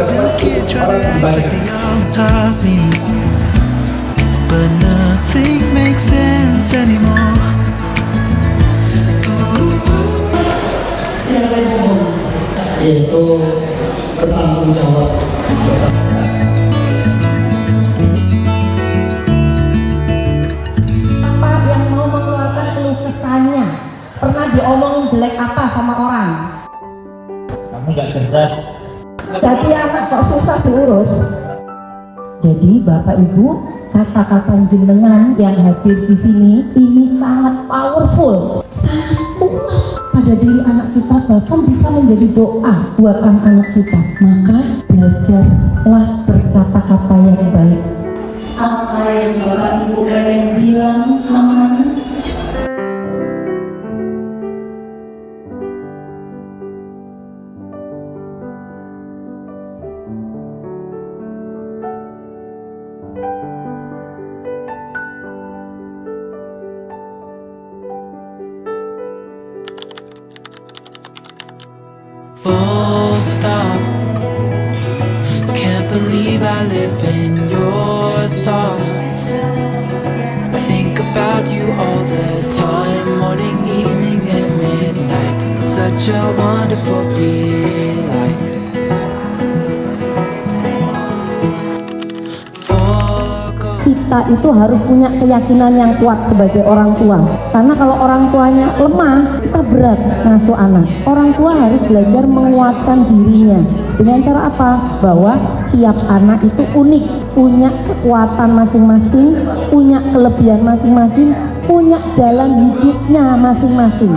Still a kid trying to act like they all taught me, but nothing makes sense anymore. Yaitu bertanggung jawab. Apa yang mau mengeluarkan keluh kesahnya? Pernah diomongin jelek apa sama orang? Kamu nggak cerdas. Jadi anak kok susah diurus. Jadi Bapak Ibu, kata-kata jenengan yang hadir di sini ini sangat powerful, sangat kuat pada diri anak kita, bahkan bisa menjadi doa buat anak-anak kita. Maka belajarlah berkata-kata yang baik. Apa yang Bapak Ibu kalian bilang sama anak? Full stop. Can't believe I live in your thoughts. I think about you all the time, morning, evening, and midnight. Such a wonderful delight. Kita itu harus punya keyakinan yang kuat sebagai orang tua, karena kalau orang tuanya lemah, kita berat ngasuh anak. Orang tua harus belajar menguatkan dirinya. Dengan cara apa? Bahwa tiap anak itu unik, punya kekuatan masing-masing, punya kelebihan masing-masing, punya jalan hidupnya masing-masing.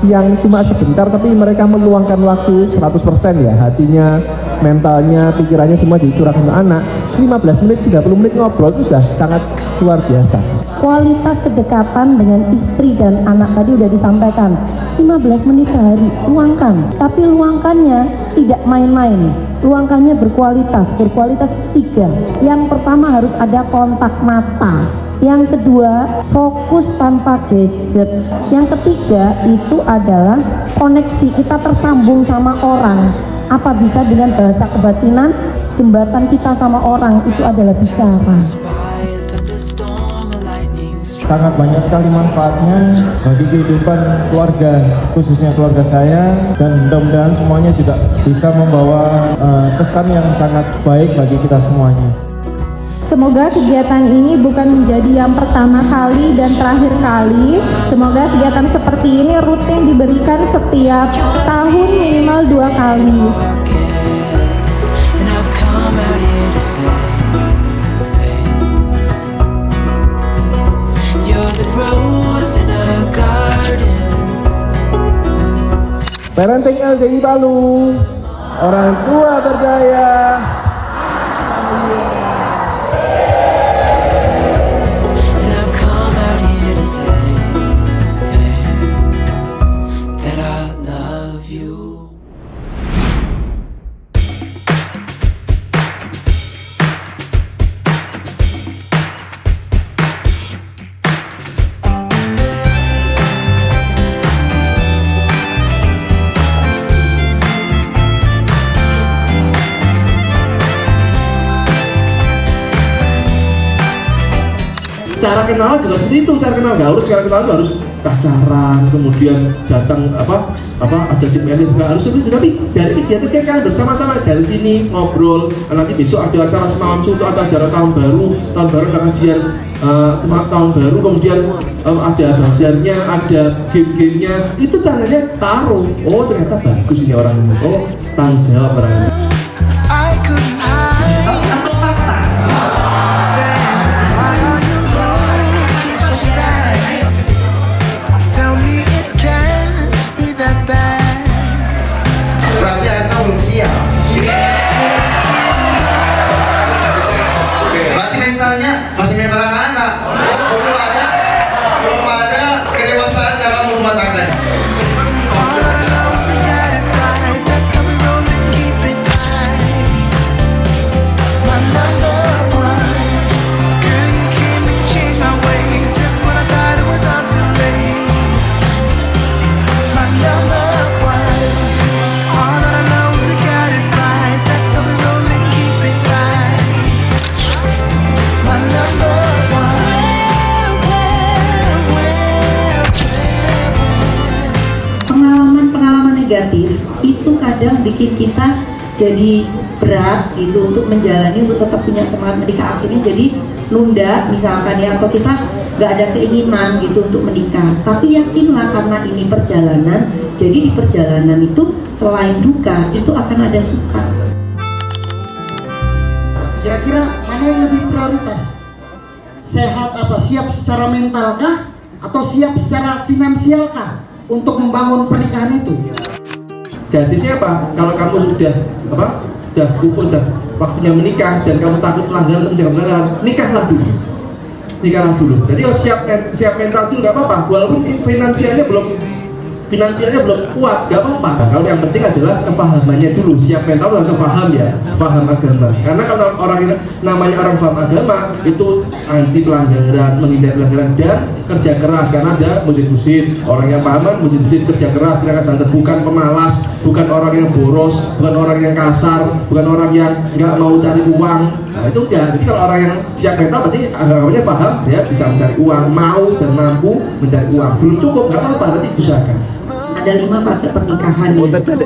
Yang cuma sebentar tapi mereka meluangkan waktu 100% ya, hatinya, mentalnya, pikirannya semua dicurahkan ke anak. 15 menit, 30 menit ngobrol itu sudah sangat luar biasa. Kualitas kedekatan dengan istri dan anak tadi udah disampaikan, 15 menit sehari, luangkan. Tapi luangkannya tidak main-main, luangkannya berkualitas. Berkualitas 3. Yang pertama harus ada kontak mata. Yang kedua, fokus tanpa gadget. Yang ketiga itu adalah koneksi, kita tersambung sama orang. Apa bisa dengan bahasa kebatinan, jembatan kita sama orang itu adalah bicara. Sangat banyak sekali manfaatnya bagi kehidupan keluarga, khususnya keluarga saya, dan mudah-mudahan semuanya juga bisa membawa kesan yang sangat baik bagi kita semuanya. Semoga kegiatan ini bukan menjadi yang pertama kali dan terakhir kali. Semoga kegiatan seperti ini rutin diberikan setiap tahun minimal 2 kali. Parenting LDI Palu, orang tua berdaya. Cara kenal juga seperti itu, cara kenal nggak harus, cara kenal itu harus pacaran, kemudian datang ada tim elit, nggak harus seperti itu. Tapi dari kegiatan kalian bersama-sama dari sini ngobrol, nanti besok ada acara semalam suntuk, ada acara tahun baru pengajian tahun baru, kemudian ada bazarnya, ada game-gamenya, itu tandanya taruh, oh ternyata bagus ini orang ini, oh tanggung jawab orang ini. Berarti mentalnya masih mental anak-anak. Belum ada kedewasaan dalam rumah tangga. bikin kita jadi berat gitu untuk menjalani, untuk tetap punya semangat menikah, akhirnya jadi nunda misalkan ya, atau kita nggak ada keinginan gitu untuk menikah. Tapi yakinlah karena ini perjalanan, jadi di perjalanan itu selain duka itu akan ada suka. Kira-kira mana yang lebih prioritas? Sehat apa? Siap secara mental kah? Atau siap secara finansial kah? Untuk membangun pernikahan itu? Gratisnya apa? Kalau kamu sudah kufur, sudah waktunya menikah dan kamu takut pelanggaran untuk menjaga pelanggaran, nikahlah dulu. Jadi siap mental dulu nggak apa-apa, walaupun finansialnya belum kuat, nggak apa-apa. Kalau yang penting adalah kepahamannya dulu. Siap mental langsung paham ya, paham agama. Karena kalau namanya orang paham agama itu anti pelanggaran, menghindari pelanggaran dan kerja keras. Karena ada musid-musid, orang yang pahaman musid-musid kerja keras, tidak banget, bukan pemalas, bukan orang yang boros, bukan orang yang kasar, bukan orang yang nggak mau cari uang. Nah itu ya. Jadi kalau orang yang siap mental berarti agamanya paham, ya bisa mencari uang, mau dan mampu mencari uang. Belum cukup, nggak apa-apa, nanti usahakan. Ada 5 fase pernikahan.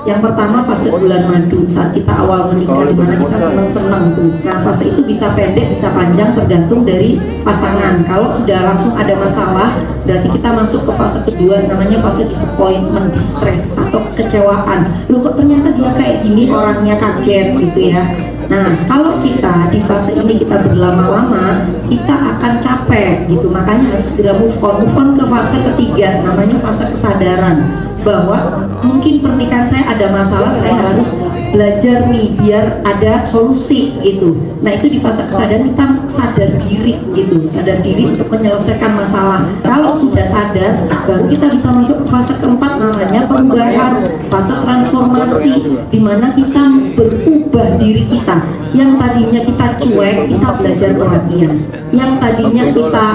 Yang pertama fase bulan madu, saat kita awal menikah, dimana kita senang-senang tuh. Nah fase itu bisa pendek, bisa panjang, tergantung dari pasangan. Kalau sudah langsung ada masalah, berarti kita masuk ke fase kedua, namanya fase disappointment, distress atau kekecewaan. Loh kok ternyata dia kayak gini, orangnya kaget gitu ya. Nah kalau kita di fase ini kita berlama-lama, kita akan capek gitu. Makanya harus segera move on ke fase ketiga, namanya fase kesadaran. Bahwa mungkin pernikahan saya ada masalah, saya harus belajar nih biar ada solusi gitu. Nah itu di fase kesadaran kita sadar diri gitu, sadar diri untuk menyelesaikan masalah. Kalau sudah sadar, baru kita bisa masuk ke fase keempat, namanya perubahan, fase transformasi, dimana kita berubah diri kita. Yang tadinya kita cuek, kita belajar perhatian. Yang tadinya kita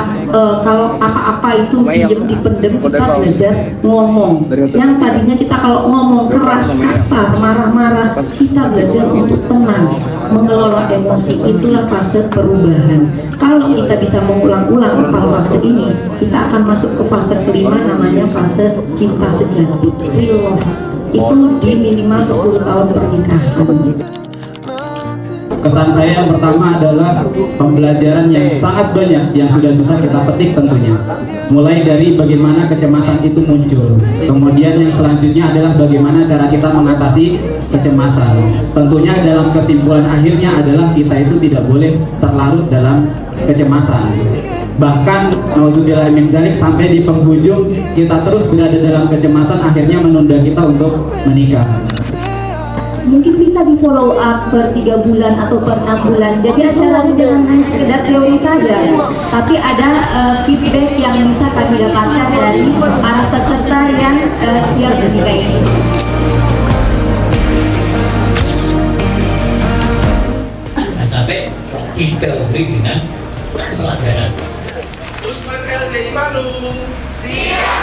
kalau apa-apa itu diem dipendem, kita belajar ngomong. Yang tadinya kita kalau ngomong keras, kasar, marah-marah, kita belajar untuk tenang, mengelola emosi. Itulah fase perubahan. Kalau kita bisa mengulang-ulang 4 fase ini, kita akan masuk ke fase kelima, namanya fase cinta sejati, real love. Itu di minimal 10 tahun pernikahan. Kesan saya yang pertama adalah pembelajaran yang sangat banyak yang sudah bisa kita petik tentunya. Mulai dari bagaimana kecemasan itu muncul. Kemudian yang selanjutnya adalah bagaimana cara kita mengatasi kecemasan. Tentunya dalam kesimpulan akhirnya adalah kita itu tidak boleh terlarut dalam kecemasan. Bahkan naudzubillah min dzalik, sampai di penghujung kita terus berada dalam kecemasan, akhirnya menunda kita untuk menikah. Mungkin bisa di follow up per 3 bulan atau per 6 bulan. Jadi acaranya jangan hanya sekedar teori saja, tapi ada feedback yang bisa kami dapatkan dari para peserta yang siap menikah ini. Sampai kita beri dengan pelanggaran. Usman LDI Bandung. Siap.